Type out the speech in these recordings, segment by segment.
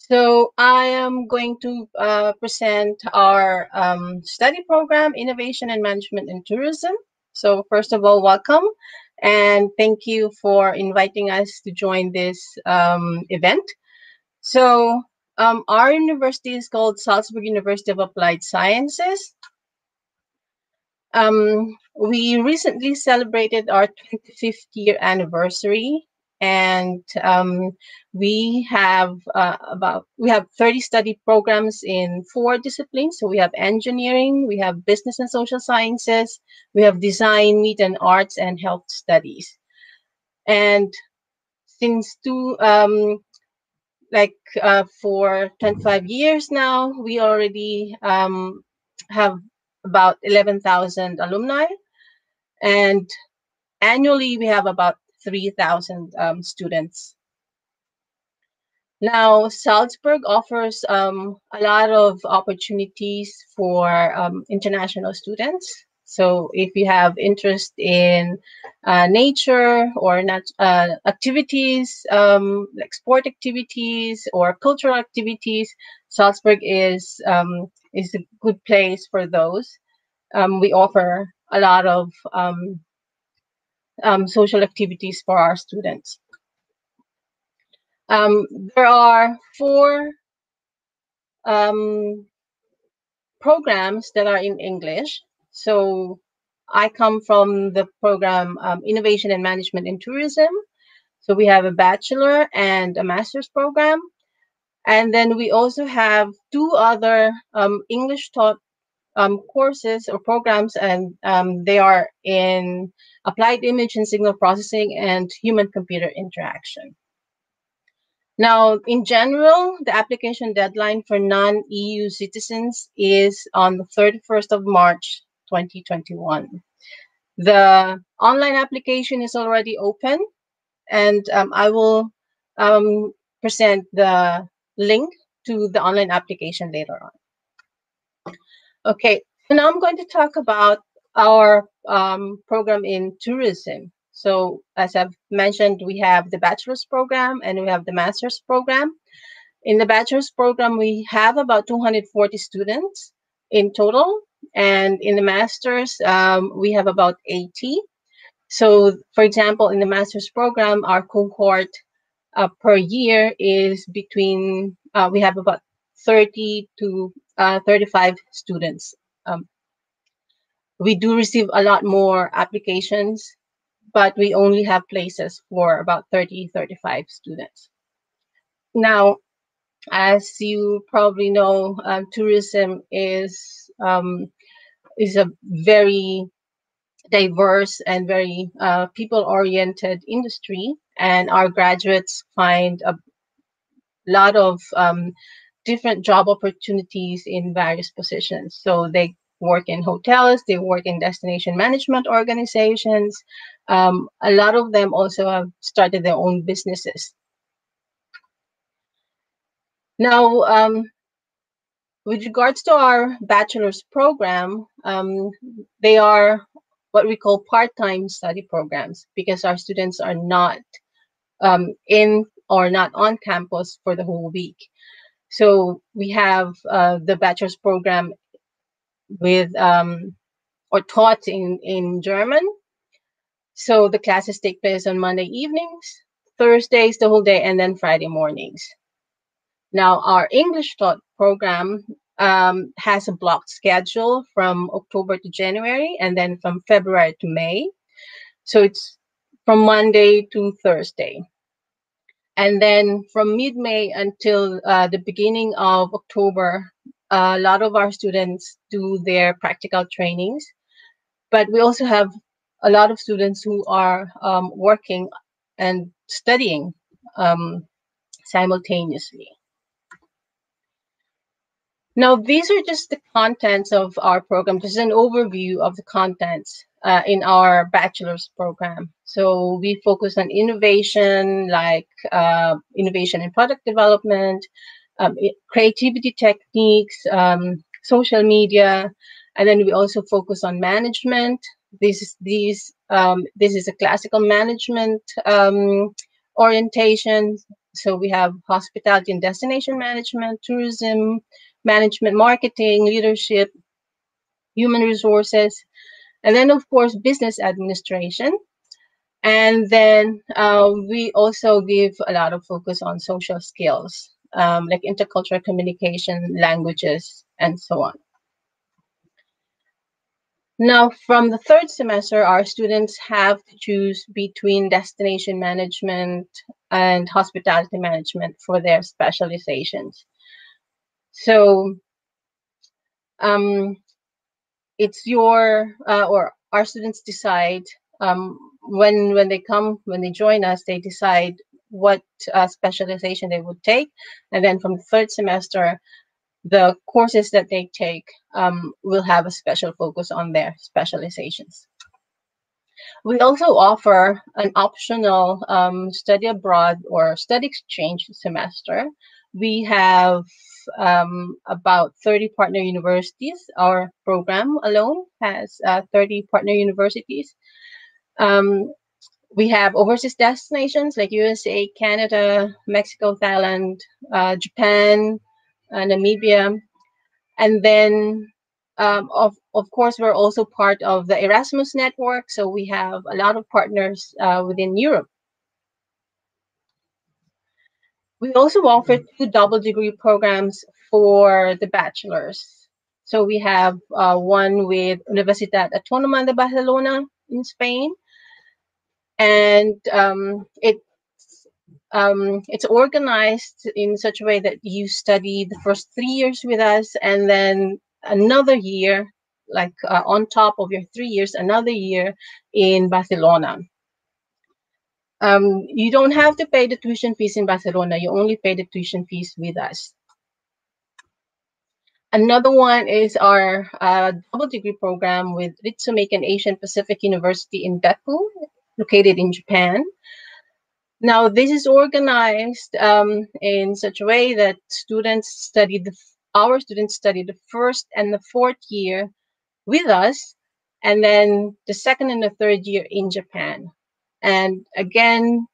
So I am going to present our study program, Innovation and Management in Tourism. So first of all, welcome, and thank you for inviting us to join this event. So our university is called Salzburg University of Applied Sciences. We recently celebrated our 25th year anniversary, and we have 30 study programs in 4 disciplines. So we have engineering, we have business and social sciences, we have design, media and arts, and health studies. And since for 25 years now, we already have about 11,000 alumni, and annually we have about 3,000 students. Now, Salzburg offers a lot of opportunities for international students. So if you have interest in nature or activities, like sport activities or cultural activities, Salzburg is a good place for those. We offer a lot of social activities for our students. There are 4 programs that are in English. So I come from the program Innovation and Management in Tourism. So we have a bachelor and a master's program. And then we also have 2 other English taught courses or programs, and they are in Applied Image and Signal Processing and Human-Computer Interaction. Now, in general, the application deadline for non-EU citizens is on the 31st of March, 2021. The online application is already open, and I will present the link to the online application later on. Okay, so now I'm going to talk about our program in tourism. So as I've mentioned, we have the bachelor's program and we have the master's program. In the bachelor's program, we have about 240 students in total. And in the master's, we have about 80. So for example, in the master's program, our cohort per year is between, we have about 30 to 35 students. We do receive a lot more applications, but we only have places for about 30, 35 students. Now, as you probably know, tourism is a very diverse and very people-oriented industry, and our graduates find a lot of different job opportunities in various positions. So they work in hotels, they work in destination management organizations. A lot of them also have started their own businesses. Now, with regards to our bachelor's program, they are what we call part-time study programs because our students are not in or not on campus for the whole week. So we have the bachelor's program with or taught in German. So the classes take place on Monday evenings, Thursdays the whole day, and then Friday mornings. Now, our English taught program has a blocked schedule from October to January, and then from February to May. So it's from Monday to Thursday. And then from mid-May until the beginning of October, a lot of our students do their practical trainings. But we also have a lot of students who are working and studying simultaneously. Now, these are just the contents of our program. This is an overview of the contents in our bachelor's program. So we focus on innovation, like innovation in product development, creativity techniques, social media, and then we also focus on management. This is a classical management orientation. So we have hospitality and destination management, tourism management, marketing, leadership, human resources, and then of course business administration. And then we also give a lot of focus on social skills, like intercultural communication, languages, and so on. Now, from the third semester, our students have to choose between destination management and hospitality management for their specializations. So it's your or our students decide when they join us, they decide what specialization they would take, and then from the third semester, the courses that they take will have a special focus on their specializations. We also offer an optional study abroad or study exchange semester. We have about 30 partner universities. Our program alone has 30 partner universities. We have overseas destinations like USA, Canada, Mexico, Thailand, Japan, Namibia, and then of course we're also part of the Erasmus network, so we have a lot of partners within Europe. We also offer 2 double degree programs for the bachelors. So we have one with Universidad Autónoma de Barcelona in Spain, and it's organized in such a way that you study the first 3 years with us, and then another year, like on top of your 3 years, another year in Barcelona. You don't have to pay the tuition fees in Barcelona. You only pay the tuition fees with us. Another one is our double degree program with Ritsumeikan Asian Pacific University in Beppu, located in Japan. Now, this is organized in such a way that our students study the first and the fourth year with us, and then the second and the third year in Japan. And again,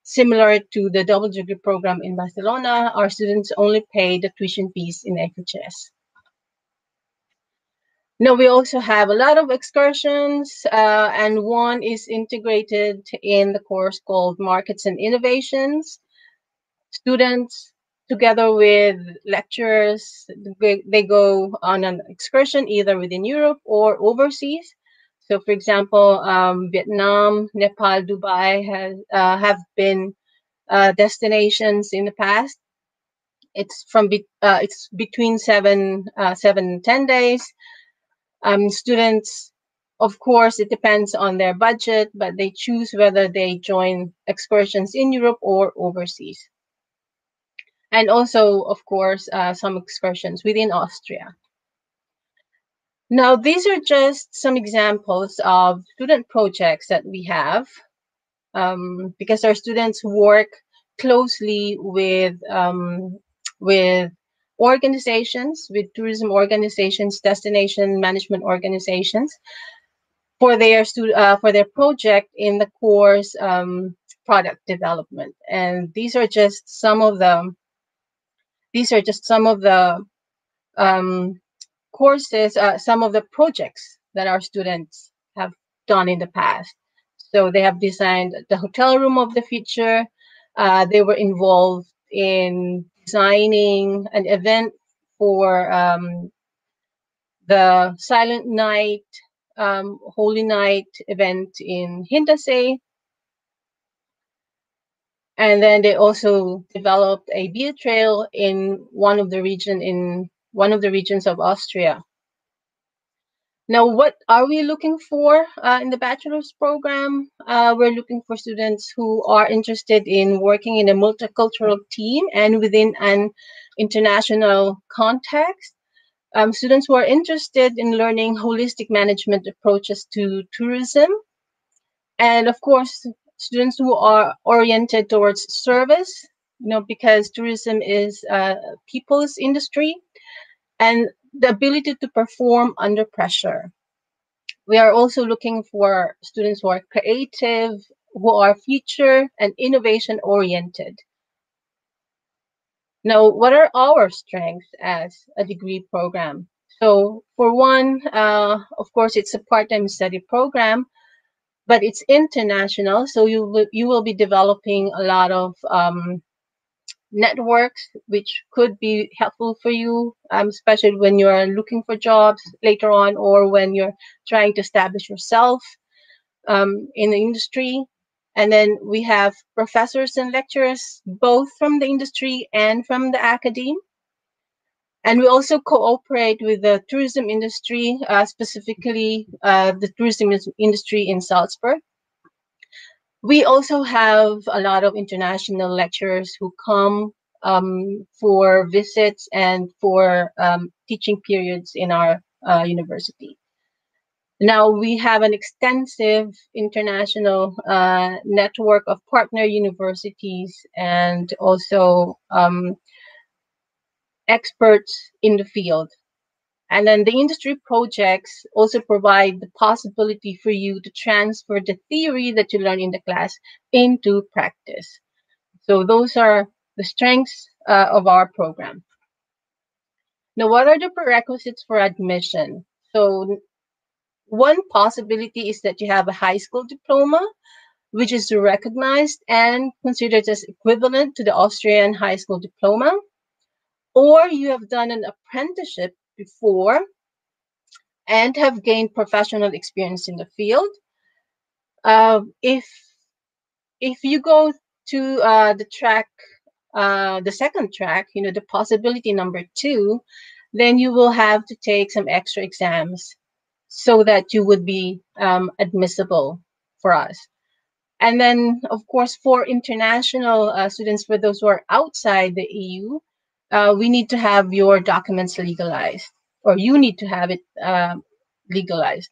similar to the double degree program in Barcelona, our students only pay the tuition fees in FHS. Now, we also have a lot of excursions, and one is integrated in the course called Markets and Innovations. Students, together with lecturers, they go on an excursion either within Europe or overseas. So, for example, Vietnam, Nepal, Dubai have been destinations in the past. It's between 7 and 10 days. Students, of course, it depends on their budget, but they choose whether they join excursions in Europe or overseas. And also, of course, some excursions within Austria. Now, these are just some examples of student projects that we have, because our students work closely with organizations, with tourism organizations, destination management organizations, for their project in the course product development. And these are just some of the courses, some of the projects that our students have done in the past. So they have designed the hotel room of the future. They were involved in designing an event for the Silent Night, Holy Night event in Hindasay. And then they also developed a beer trail in one of the regions of Austria. Now, what are we looking for in the bachelor's program? We're looking for students who are interested in working in a multicultural team and within an international context. Students who are interested in learning holistic management approaches to tourism. And of course, students who are oriented towards service, because tourism is a people's industry, and the ability to perform under pressure. We are also looking for students who are creative, who are future and innovation oriented. Now, what are our strengths as a degree program? So, for one, of course, it's a part-time study program, but it's international. So you will be developing a lot of networks, which could be helpful for you, especially when you're looking for jobs later on, or when you're trying to establish yourself in the industry. And then we have professors and lecturers, both from the industry and from the academe. And we also cooperate with the tourism industry, specifically the tourism industry in Salzburg. We also have a lot of international lecturers who come for visits and for teaching periods in our university. Now we have an extensive international network of partner universities and also experts in the field. And then the industry projects also provide the possibility for you to transfer the theory that you learn in the class into practice. So those are the strengths of our program. Now, what are the prerequisites for admission? So one possibility is that you have a high school diploma, which is recognized and considered as equivalent to the Austrian high school diploma, or you have done an apprenticeship before and have gained professional experience in the field. If you go to the track, the second track, the possibility number 2, then you will have to take some extra exams so that you would be admissible for us. And then, of course, for international students, for those who are outside the EU, we need to have your documents legalized, or you need to have it legalized.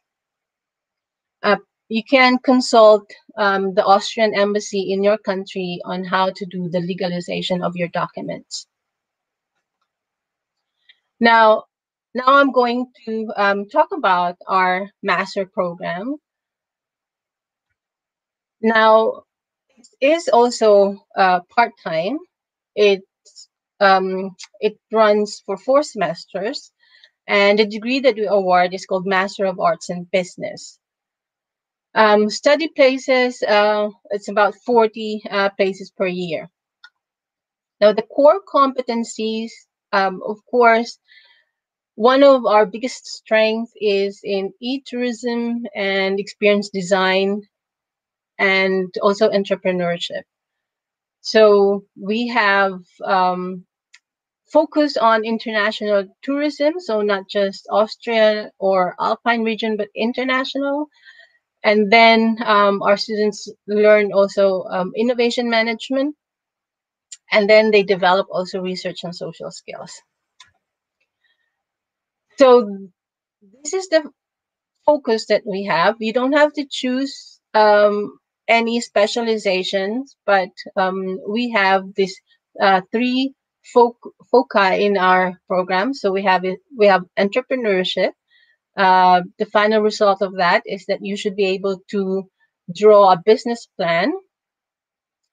You can consult the Austrian embassy in your country on how to do the legalization of your documents. Now I'm going to talk about our master program. Now, it is also part-time. It runs for 4 semesters, and the degree that we award is called Master of Arts in Business. Study places, it's about 40 places per year. Now, the core competencies, of course, one of our biggest strengths is in e-tourism and experience design and also entrepreneurship. So we have focus on international tourism, so not just Austria or Alpine region, but international. And then our students learn also innovation management, and then they develop also research and social skills. So this is the focus that we have. You don't have to choose any specializations, but we have this 3 foci in our program. So we have entrepreneurship. The final result of that is that you should be able to draw a business plan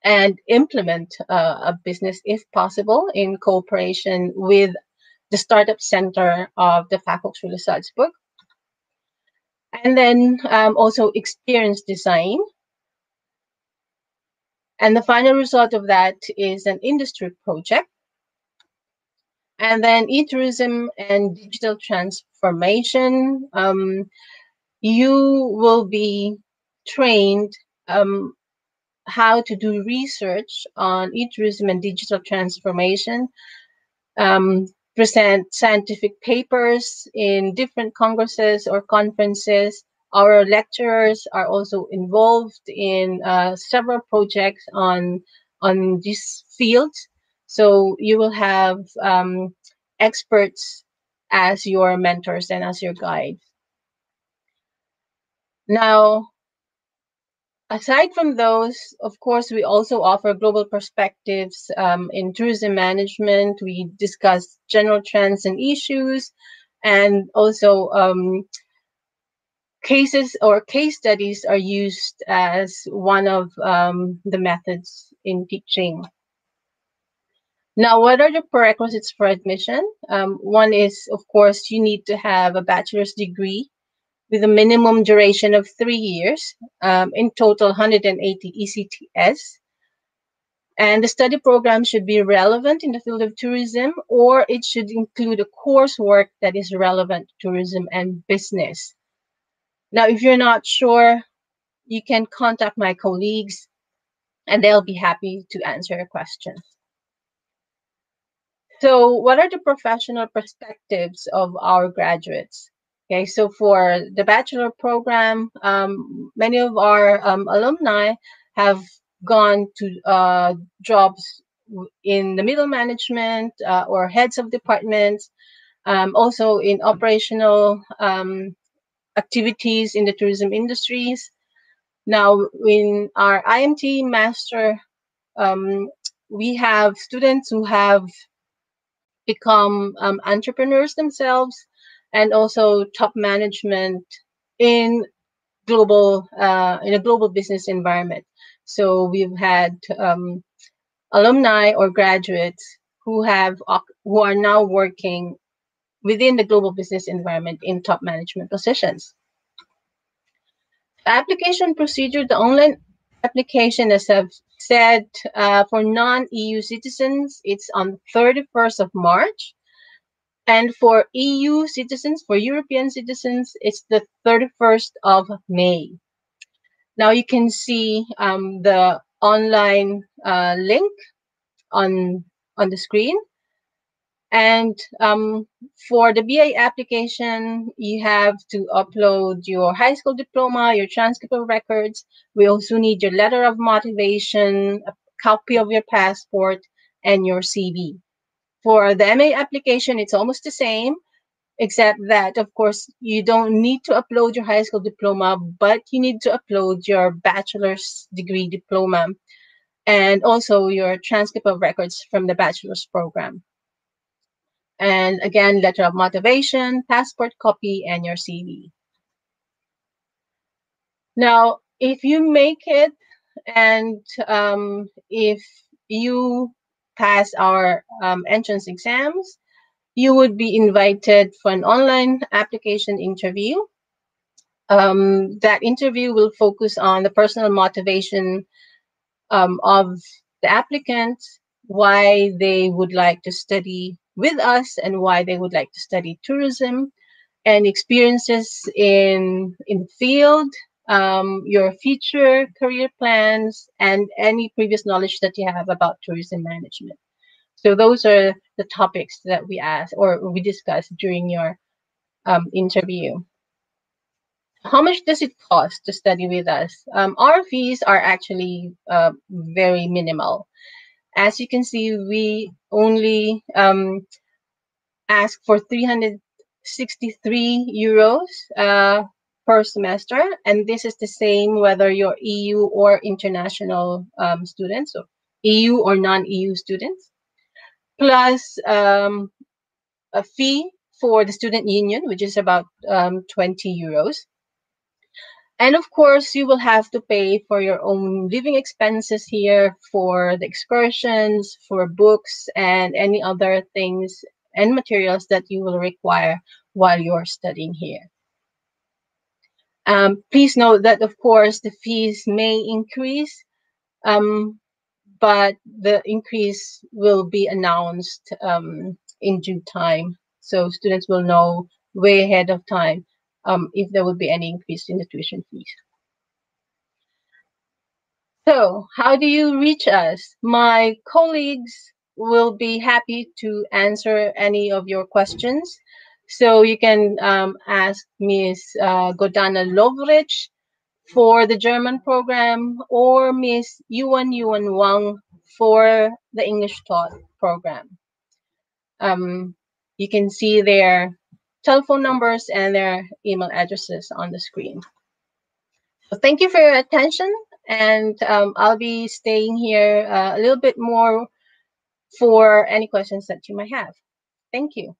and implement a business, if possible, in cooperation with the Startup Center of the Fachhochschule Salzburg. And then also experience design. And the final result of that is an industry project. And then e-tourism and digital transformation. You will be trained how to do research on e-tourism and digital transformation, present scientific papers in different congresses or conferences. Our lecturers are also involved in several projects on this field. So you will have experts as your mentors and as your guides. Now, aside from those, of course, we also offer global perspectives in tourism management. We discuss general trends and issues, and also cases or case studies are used as one of the methods in teaching. Now, what are the prerequisites for admission? One is, of course, you need to have a bachelor's degree with a minimum duration of 3 years, in total 180 ECTS. And the study program should be relevant in the field of tourism, or it should include a coursework that is relevant to tourism and business. Now, if you're not sure, you can contact my colleagues and they'll be happy to answer your questions. So what are the professional perspectives of our graduates? Okay, so for the bachelor program, many of our alumni have gone to jobs in the middle management or heads of departments, also in operational activities in the tourism industries. Now, in our IMT master, we have students who have become entrepreneurs themselves and also top management in a global business environment. So we've had alumni or graduates who are now working within the global business environment in top management positions. Application procedure, the online application, as I've said, for non-EU citizens, it's on 31st of March. And for EU citizens, for European citizens, it's the 31st of May. Now you can see the online link on the screen. And for the BA application, you have to upload your high school diploma, your transcript of records. We also need your letter of motivation, a copy of your passport, and your CV. For the MA application, it's almost the same, except that, of course, you don't need to upload your high school diploma, but you need to upload your bachelor's degree diploma and also your transcript of records from the bachelor's program. And again, letter of motivation, passport copy, and your CV. Now, if you make it and if you pass our entrance exams, you would be invited for an online application interview. That interview will focus on the personal motivation of the applicant, why they would like to study with us and why they would like to study tourism, and experiences in the field, your future career plans, and any previous knowledge that you have about tourism management. So those are the topics that we ask or we discuss during your interview. How much does it cost to study with us? Our fees are actually very minimal. As you can see, we only ask for 363 euros per semester, and this is the same whether you're EU or international students, or EU or non-EU students, plus a fee for the student union, which is about 20 euros. And of course, you will have to pay for your own living expenses here, for the excursions, for books, and any other things and materials that you will require while you're studying here. Please note that, of course, the fees may increase, but the increase will be announced in due time. So students will know way ahead of time if there will be any increase in the tuition fees. So how do you reach us? My colleagues will be happy to answer any of your questions. So you can ask Ms. Godana Lovrich for the German program, or Ms. Yuan Wang for the English taught program. You can see their telephone numbers and their email addresses on the screen. So thank you for your attention, and I'll be staying here a little bit more for any questions that you might have. Thank you.